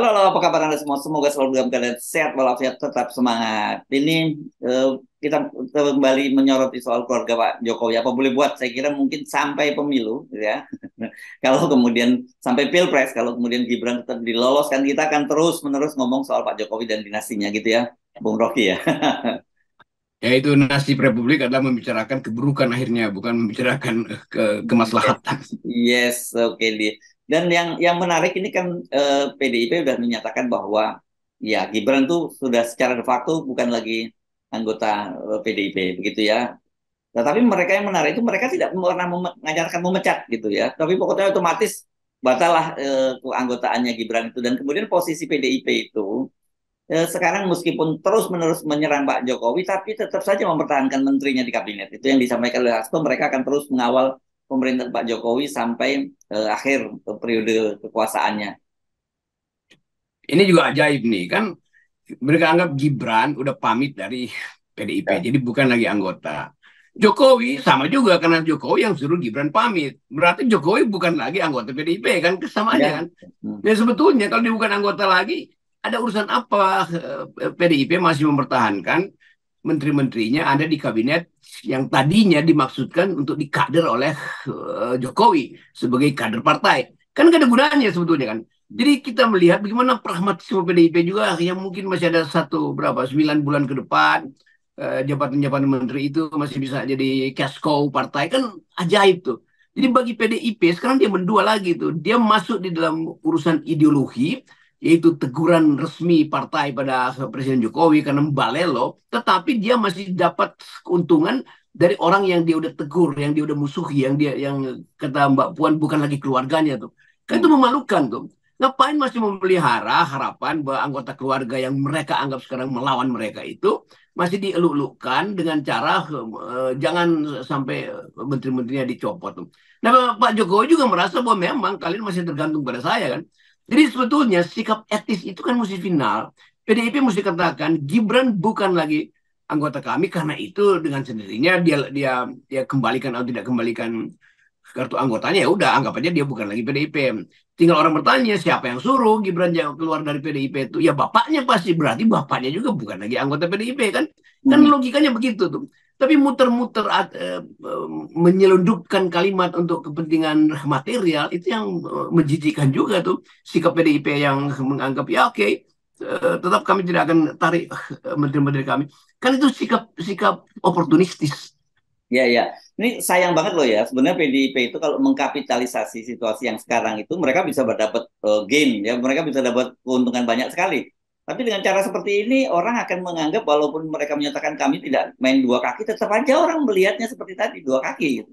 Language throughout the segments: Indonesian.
Halo, apa kabar Anda semua? Semoga selalu dalam keadaan sehat walafiat, tetap semangat. Ini kita kembali menyoroti soal keluarga Pak Jokowi. Apa boleh buat? Saya kira mungkin sampai pemilu, gitu ya. Kalau kemudian sampai pilpres, kalau kemudian Gibran tetap diloloskan, kita akan terus-menerus ngomong soal Pak Jokowi dan dinastinya, gitu ya, Bung Rocky ya. Yaitu nasib Republik adalah membicarakan keburukan akhirnya, bukan membicarakan Yes, kemaslahatan. yes, oke Di. Dan yang menarik ini kan PDIP sudah menyatakan bahwa ya Gibran tuh sudah secara de facto bukan lagi anggota PDIP begitu ya. Tetapi mereka yang menarik itu mereka tidak pernah mengajarkan memecat gitu ya. Tapi pokoknya otomatis batal lah keanggotaannya Gibran itu dan kemudian posisi PDIP itu sekarang meskipun terus-menerus menyerang Pak Jokowi, tapi tetap saja mempertahankan menterinya di kabinet. Itu yang disampaikan oleh Hasto, mereka akan terus mengawal pemerintahan Pak Jokowi sampai akhir periode kekuasaannya. Ini juga ajaib nih, kan mereka anggap Gibran udah pamit dari PDIP, Ya, jadi bukan lagi anggota. Jokowi sama juga karena Jokowi yang suruh Gibran pamit. Berarti Jokowi bukan lagi anggota PDIP kan, kesamaannya ya. kan. Hmm. Dan sebetulnya kalau dia bukan anggota lagi, ada urusan apa PDIP masih mempertahankan menteri-menterinya ada di kabinet yang tadinya dimaksudkan untuk dikader oleh Jokowi sebagai kader partai. Kan gak ada gunanya sebetulnya kan. Jadi kita melihat bagaimana pragmatisme PDIP juga yang mungkin masih ada satu berapa 9 bulan ke depan jabatan-jabatan menteri itu masih bisa jadi cash cow partai kan ajaib tuh. Jadi bagi PDIP sekarang dia mendua lagi tuh. Dia masuk di dalam urusan ideologi yaitu teguran resmi partai pada Presiden Jokowi karena membalelo, tetapi dia masih dapat keuntungan dari orang yang dia udah tegur, yang dia udah musuhi, yang kata Mbak Puan bukan lagi keluarganya tuh. Kan itu Hmm. memalukan tuh. Ngapain masih memelihara harapan bahwa anggota keluarga yang mereka anggap sekarang melawan mereka itu masih dieluk-elukkan dengan cara jangan sampai menteri-menterinya dicopot. Nah, Pak Jokowi juga merasa bahwa memang kalian masih tergantung pada saya kan. Jadi sebetulnya sikap etis itu kan mesti final. PDIP mesti katakan Gibran bukan lagi anggota kami karena itu dengan sendirinya dia kembalikan atau tidak kembalikan kartu anggotanya ya udah anggap aja dia bukan lagi PDIP. Tinggal orang bertanya siapa yang suruh Gibran keluar dari PDIP itu ya bapaknya pasti berarti bapaknya juga bukan lagi anggota PDIP kan kan Hmm. logikanya begitu tuh. Tapi muter-muter menyelundupkan kalimat untuk kepentingan material itu yang menjijikkan juga tuh sikap PDIP yang menganggap ya oke tetap kami tidak akan tarik menteri-menteri kami kan itu sikap sikap oportunistis. Ya, ya. Ini sayang banget loh ya. Sebenarnya PDIP itu kalau mengkapitalisasi situasi yang sekarang itu mereka bisa berdapat gain ya, mereka bisa dapat keuntungan banyak sekali. Tapi dengan cara seperti ini orang akan menganggap walaupun mereka menyatakan kami tidak main dua kaki, tetap aja orang melihatnya seperti tadi dua kaki gitu.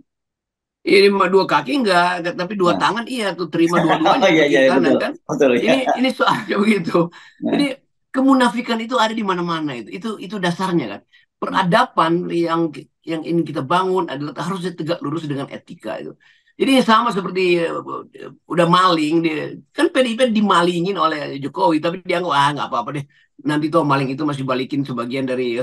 Ini mah dua kaki enggak, tapi dua Nah, tangan iya tuh terima dua-duanya oh iya tuh iya kiri kanan betul kan. betul ya. Ini soalnya begitu. Jadi Nah, kemunafikan itu ada di mana-mana itu. Itu dasarnya kan. Peradaban yang ingin kita bangun adalah harusnya tegak lurus dengan etika itu. Jadi sama seperti udah maling dia kan PDIP dimalingin oleh Jokowi tapi dia nggak apa-apa deh. Nanti tuh maling itu masih balikin sebagian dari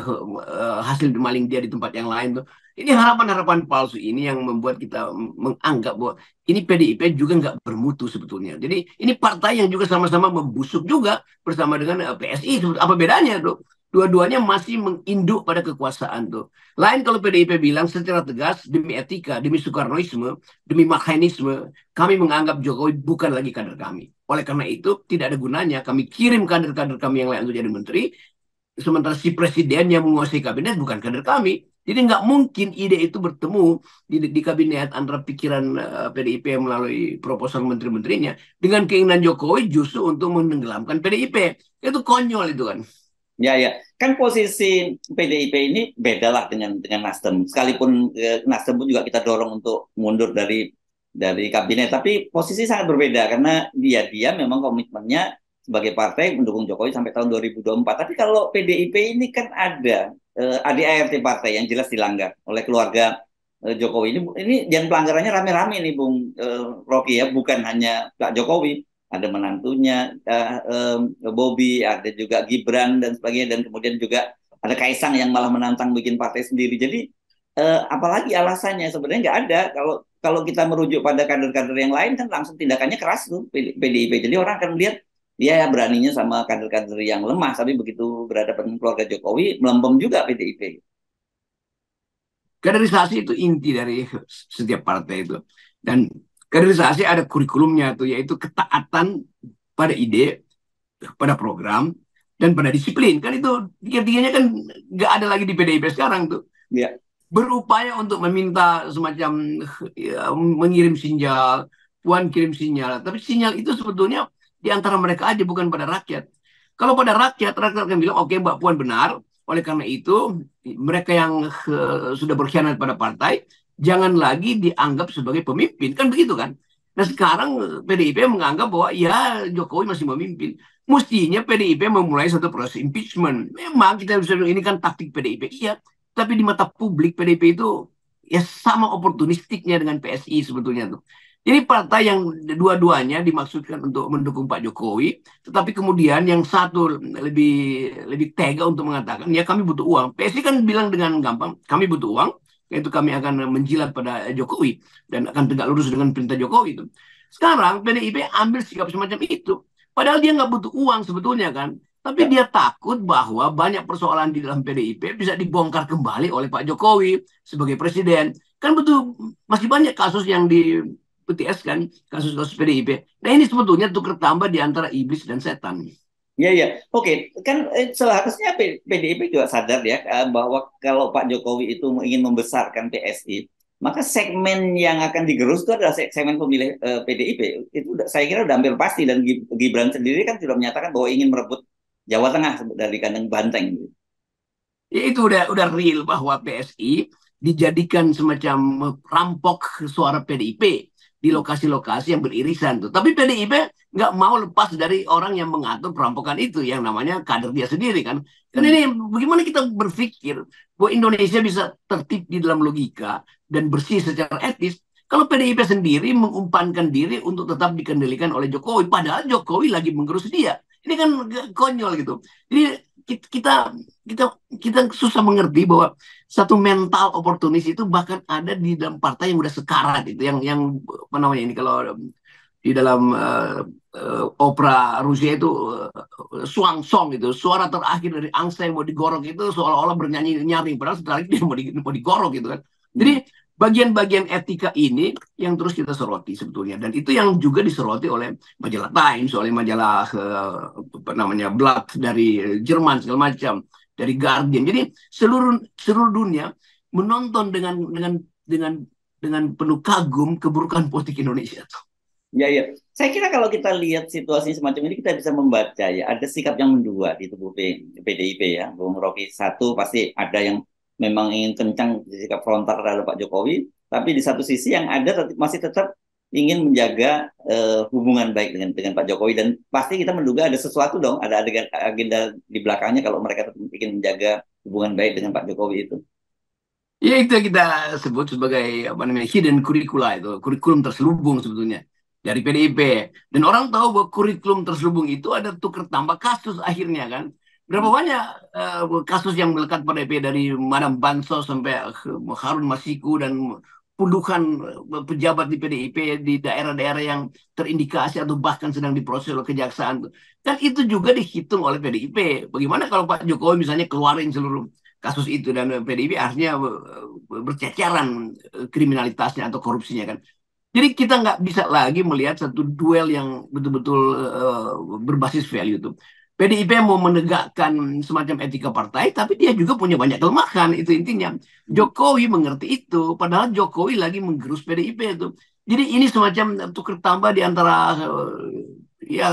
hasil maling dia di tempat yang lain tuh. Ini harapan-harapan palsu ini yang membuat kita menganggap bahwa ini PDIP juga nggak bermutu sebetulnya. Jadi ini partai yang juga sama-sama membusuk juga bersama dengan PSI. Apa bedanya tuh? Dua-duanya masih menginduk pada kekuasaan tuh. Lain kalau PDIP bilang secara tegas demi etika, demi Soekarnoisme, demi makanisme, kami menganggap Jokowi bukan lagi kader kami. Oleh karena itu tidak ada gunanya kami kirim kader-kader kami yang lain untuk jadi menteri sementara si presiden yang menguasai kabinet bukan kader kami. Jadi nggak mungkin ide itu bertemu di kabinet antara pikiran PDIP melalui proposal menteri-menterinya dengan keinginan Jokowi justru untuk menenggelamkan PDIP. Itu konyol itu kan. ya ya. Kan posisi PDIP ini beda lah dengan Nasdem. Sekalipun Nasdem pun juga kita dorong untuk mundur dari kabinet, tapi posisi sangat berbeda karena dia memang komitmennya sebagai partai mendukung Jokowi sampai tahun 2024. Tapi kalau PDIP ini kan ada ADART partai yang jelas dilanggar oleh keluarga Jokowi ini dan pelanggarannya rame-rame nih Bung Rocky ya, bukan hanya Pak Jokowi, ada menantunya Bobby, ada juga Gibran dan sebagainya, dan kemudian juga ada Kaisang yang malah menantang bikin partai sendiri. Jadi apalagi alasannya sebenarnya nggak ada. Kalau kalau kita merujuk pada kader-kader yang lain kan langsung tindakannya keras tuh PDIP. Jadi orang akan melihat dia beraninya sama kader-kader yang lemah, tapi begitu berhadapan dengan keluarga Jokowi melempem juga PDIP. Kaderisasi itu inti dari setiap partai itu. Dan kaderisasi ada kurikulumnya tuh, yaitu ketaatan pada ide, pada program, dan pada disiplin. Kan itu tiga-tiganya kan nggak ada lagi di PDIP sekarang tuh. Ya. Berupaya untuk meminta semacam ya, mengirim sinyal, Puan kirim sinyal. Tapi sinyal itu sebetulnya di antara mereka aja, bukan pada rakyat. Kalau pada rakyat, rakyat akan bilang, oke, Mbak Puan benar. Oleh karena itu, mereka yang sudah berkhianat pada partai, jangan lagi dianggap sebagai pemimpin. Kan begitu kan? Nah sekarang PDIP menganggap bahwa ya Jokowi masih memimpin. Mestinya PDIP memulai satu proses impeachment. Memang kita bisa bilang ini kan taktik PDIP. Iya, tapi di mata publik PDIP itu ya sama oportunistiknya dengan PSI sebetulnya tuh. Jadi partai yang dua-duanya dimaksudkan untuk mendukung Pak Jokowi, tetapi kemudian yang satu lebih lebih tega untuk mengatakan ya kami butuh uang. PSI kan bilang dengan gampang, kami butuh uang, yaitu kami akan menjilat pada Jokowi dan akan tegak lurus dengan perintah Jokowi itu. Sekarang PDIP ambil sikap semacam itu, padahal dia nggak butuh uang sebetulnya kan. Tapi Ya. dia takut bahwa banyak persoalan di dalam PDIP bisa dibongkar kembali oleh Pak Jokowi sebagai presiden. Kan betul masih banyak kasus yang di BTS kan, kasus-kasus PDIP. Nah ini sebetulnya tukar tambah di antara iblis dan setan. Ya, ya, oke, kan seharusnya PDIP juga sadar ya bahwa kalau Pak Jokowi itu ingin membesarkan PSI, maka segmen yang akan digerus itu adalah segmen pemilih PDIP. Itu saya kira udah hampir pasti, dan Gibran sendiri kan sudah menyatakan bahwa ingin merebut Jawa Tengah dari kandang banteng. Ya itu udah real bahwa PSI dijadikan semacam rampok suara PDIP di lokasi-lokasi yang beririsan tuh. Tapi PDIP nggak mau lepas dari orang yang mengatur perampokan itu, yang namanya kader dia sendiri kan. Kan Hmm. ini bagaimana kita berpikir bahwa Indonesia bisa tertib di dalam logika dan bersih secara etis kalau PDIP sendiri mengumpankan diri untuk tetap dikendalikan oleh Jokowi, padahal Jokowi lagi menggerus dia. Ini kan konyol gitu. Jadi kita kita kita susah mengerti bahwa satu mental oportunis itu bahkan ada di dalam partai yang udah sekarat itu, yang apa namanya ini kalau di dalam opera Rusia itu suang song itu, suara terakhir dari angsa yang mau digorok itu seolah-olah bernyanyi nyaring, padahal setelah itu dia mau digorok gitu kan. Jadi Hmm. bagian-bagian etika ini yang terus kita soroti sebetulnya, dan itu yang juga disoroti oleh majalah Times, oleh majalah apa namanya Blatt dari Jerman segala macam, dari Guardian. Jadi seluruh seluruh dunia menonton dengan penuh kagum keburukan politik Indonesia. Ya, ya. Saya kira kalau kita lihat situasi semacam ini, kita bisa membaca ya, ada sikap yang mendua di tubuh PDIP ya. Bung Rocky, satu pasti ada yang memang ingin kencang sikap frontal terhadap Pak Jokowi, tapi di satu sisi yang ada masih tetap ingin menjaga hubungan baik dengan Pak Jokowi, dan pasti kita menduga ada sesuatu dong, ada agenda di belakangnya kalau mereka tetap ingin menjaga hubungan baik dengan Pak Jokowi itu. Ya itu yang kita sebut sebagai apa namanya hidden curricula, itu kurikulum terselubung sebetulnya dari PDIP. Dan orang tahu bahwa kurikulum terselubung itu ada tukar tambah kasus akhirnya kan. Berapa banyak kasus yang melekat pada PDIP, dari Madam Bansos sampai Harun Masiku dan puluhan pejabat di PDIP di daerah-daerah yang terindikasi atau bahkan sedang diproses oleh kejaksaan. Kan itu juga dihitung oleh PDIP. Bagaimana kalau Pak Jokowi misalnya keluarin seluruh kasus itu, dan PDIP akhirnya berceceran kriminalitasnya atau korupsinya kan. Jadi kita nggak bisa lagi melihat satu duel yang betul-betul berbasis value itu. PDIP mau menegakkan semacam etika partai, tapi dia juga punya banyak kelemahan, itu intinya. Jokowi mengerti itu, padahal Jokowi lagi menggerus PDIP itu. Jadi ini semacam tukar tambah di antara ya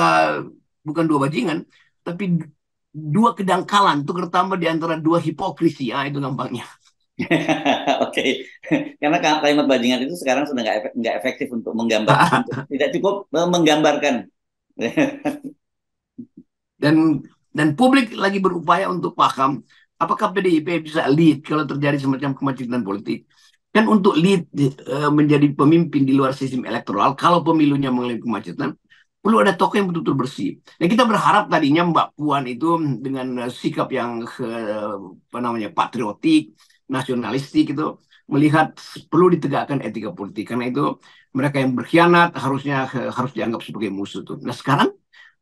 bukan dua bajingan, tapi dua kedangkalan, tukar tambah di antara dua hipokrisi, ya itu gampangnya. Oke, karena kalimat bajingan itu sekarang sudah nggak efektif untuk menggambarkan, tidak cukup menggambarkan. dan publik lagi berupaya untuk paham apakah PDIP bisa lead kalau terjadi semacam kemacetan politik. Kan untuk lead menjadi pemimpin di luar sistem elektoral, kalau pemilunya mengalami kemacetan, perlu ada tokoh yang betul-betul bersih. Dan kita berharap tadinya Mbak Puan itu dengan sikap yang apa namanya patriotik, nasionalistik itu, melihat perlu ditegakkan etika politik. Karena itu mereka yang berkhianat harusnya harus dianggap sebagai musuh tuh. Nah sekarang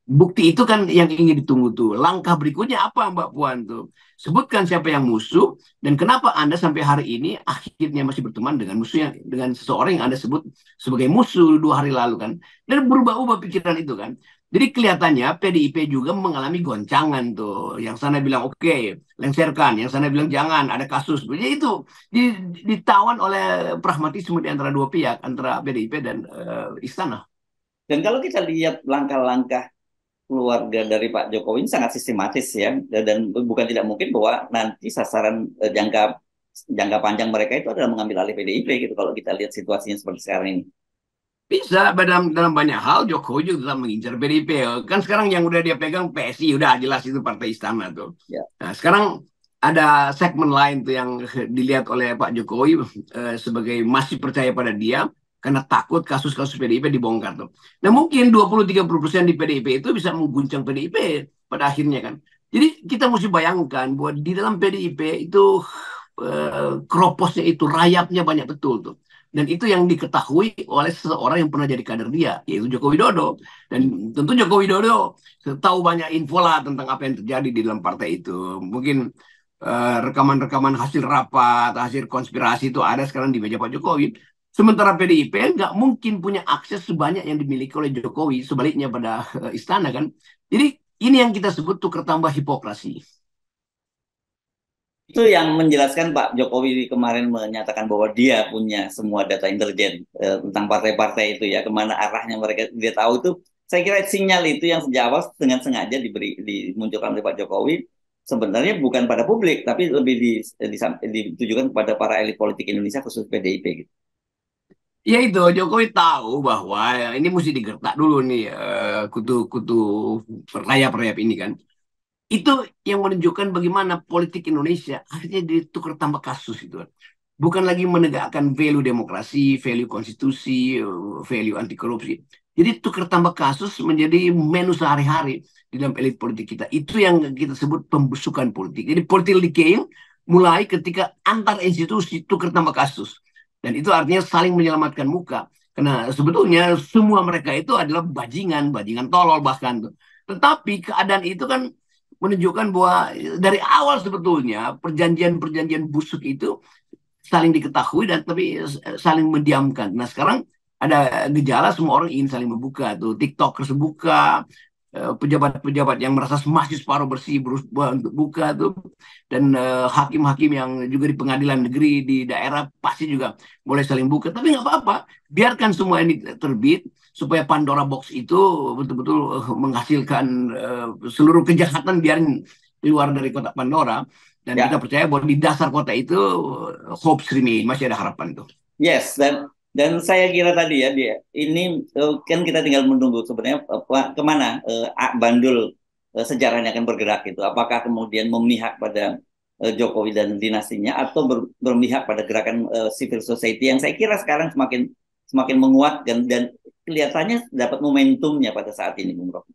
Bukti itu kan yang ingin ditunggu tuh. Langkah berikutnya apa Mbak Puan tuh? Sebutkan siapa yang musuh dan kenapa Anda sampai hari ini akhirnya masih berteman dengan musuh dengan seseorang yang Anda sebut sebagai musuh 2 hari lalu kan. Dan berubah-ubah pikiran itu kan. Jadi kelihatannya PDIP juga mengalami goncangan tuh. Yang sana bilang oke, lengserkan. Yang sana bilang jangan, ada kasus. Jadi itu ditawan oleh pragmatisme di antara dua pihak, antara PDIP dan istana. Dan kalau kita lihat langkah-langkah keluarga dari Pak Jokowi ini sangat sistematis ya, dan bukan tidak mungkin bahwa nanti sasaran jangka jangka panjang mereka itu adalah mengambil alih PDIP gitu kalau kita lihat situasinya seperti sekarang ini. Bisa dalam banyak hal Jokowi juga tetap mengincar PDIP. Kan sekarang yang udah dia pegang PSI udah jelas itu partai istana tuh. Ya. Nah, sekarang ada segmen lain tuh yang dilihat oleh Pak Jokowi sebagai masih percaya pada dia karena takut kasus-kasus PDIP dibongkar tuh. Nah, mungkin 20-30% di PDIP itu bisa mengguncang PDIP pada akhirnya kan. Jadi kita mesti bayangkan bahwa di dalam PDIP itu keroposnya itu rayapnya banyak betul tuh. Dan itu yang diketahui oleh seseorang yang pernah jadi kader dia, yaitu Joko Widodo. Dan tentu Joko Widodo tahu banyak info lah tentang apa yang terjadi di dalam partai itu. Mungkin rekaman-rekaman hasil rapat, hasil konspirasi itu ada sekarang di meja Pak Jokowi. Sementara PDIP nggak mungkin punya akses sebanyak yang dimiliki oleh Jokowi, sebaliknya pada istana kan. Jadi ini yang kita sebut tukar tambah hipokrasi. Itu yang menjelaskan Pak Jokowi kemarin menyatakan bahwa dia punya semua data intelijen tentang partai-partai itu ya, kemana arahnya mereka dia tahu itu. Saya kira sinyal itu yang sejak awal dengan sengaja dimunculkan oleh Pak Jokowi sebenarnya bukan pada publik, tapi lebih ditujukan kepada para elit politik Indonesia khusus PDIP gitu. Ya itu Jokowi tahu bahwa ini mesti digertak dulu nih kutu-kutu rayap-rayap ini kan. Itu yang menunjukkan bagaimana politik Indonesia akhirnya ditukar tambah kasus itu kan. Bukan lagi menegakkan value demokrasi, value konstitusi, value anti korupsi. Jadi tukar tambah kasus menjadi menu sehari-hari di dalam elit politik kita. Itu yang kita sebut pembusukan politik. Jadi political decaying mulai ketika antar institusi tukar tambah kasus. Dan itu artinya saling menyelamatkan muka. Karena sebetulnya semua mereka itu adalah bajingan, bajingan tolol bahkan tuh. Tetapi keadaan itu kan menunjukkan bahwa dari awal sebetulnya perjanjian-perjanjian busuk itu saling diketahui dan tapi saling mendiamkan. Nah sekarang ada gejala semua orang ingin saling membuka tuh. TikTokers buka, pejabat-pejabat yang merasa masih separuh bersih berusaha untuk buka tuh, dan hakim-hakim yang juga di pengadilan negeri di daerah pasti juga boleh saling buka. Tapi nggak apa-apa, biarkan semua ini terbit supaya Pandora Box itu betul-betul menghasilkan seluruh kejahatan biarin keluar dari kotak Pandora. Dan kita Ya, percaya bahwa di dasar kota itu hopes remain, masih ada harapan tuh. yes, dan saya kira tadi ya dia ini kan kita tinggal menunggu sebenarnya kemana bandul sejarahnya akan bergerak itu. Apakah kemudian memihak pada Jokowi dan dinastinya atau berpihak pada gerakan civil society yang saya kira sekarang semakin semakin menguat dan kelihatannya dapat momentumnya pada saat ini, Bung Rocky.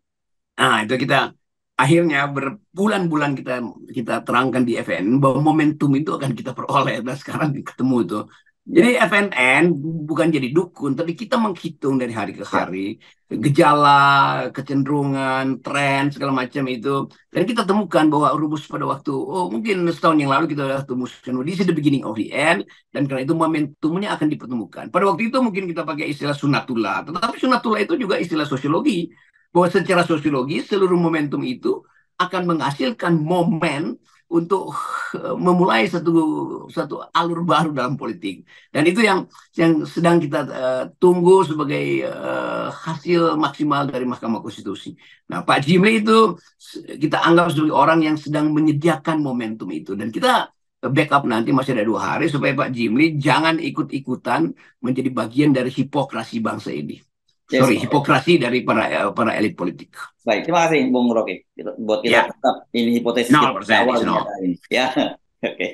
Nah, itu kita akhirnya berbulan-bulan kita kita terangkan di FNN bahwa momentum itu akan kita peroleh. Dan sekarang ketemu itu. Jadi Ya, FNN bukan jadi dukun, tapi kita menghitung dari hari ke ya. hari gejala, kecenderungan, tren segala macam itu. Dan kita temukan bahwa rumus pada waktu, oh mungkin setahun yang lalu kita sudah temuskan, this is the beginning of the end. Dan karena itu momentumnya akan dipertemukan. Pada waktu itu mungkin kita pakai istilah sunatullah, tetapi sunatullah itu juga istilah sosiologi bahwa secara sosiologi seluruh momentum itu akan menghasilkan momen untuk memulai satu satu alur baru dalam politik. Dan itu yang sedang kita tunggu sebagai hasil maksimal dari Mahkamah Konstitusi. Nah, Pak Jimli itu kita anggap sebagai orang yang sedang menyediakan momentum itu, dan kita backup nanti masih ada 2 hari supaya Pak Jimli jangan ikut-ikutan menjadi bagian dari hipokrasi bangsa ini. Yes, Sorry, oke. hipokrasi dari para elit politik. Baik, terima kasih Bung Rocky. Buat kita Ya, tetap ini hipotesis kita di 0% awal is nih nol. kata ini. Ya, oke.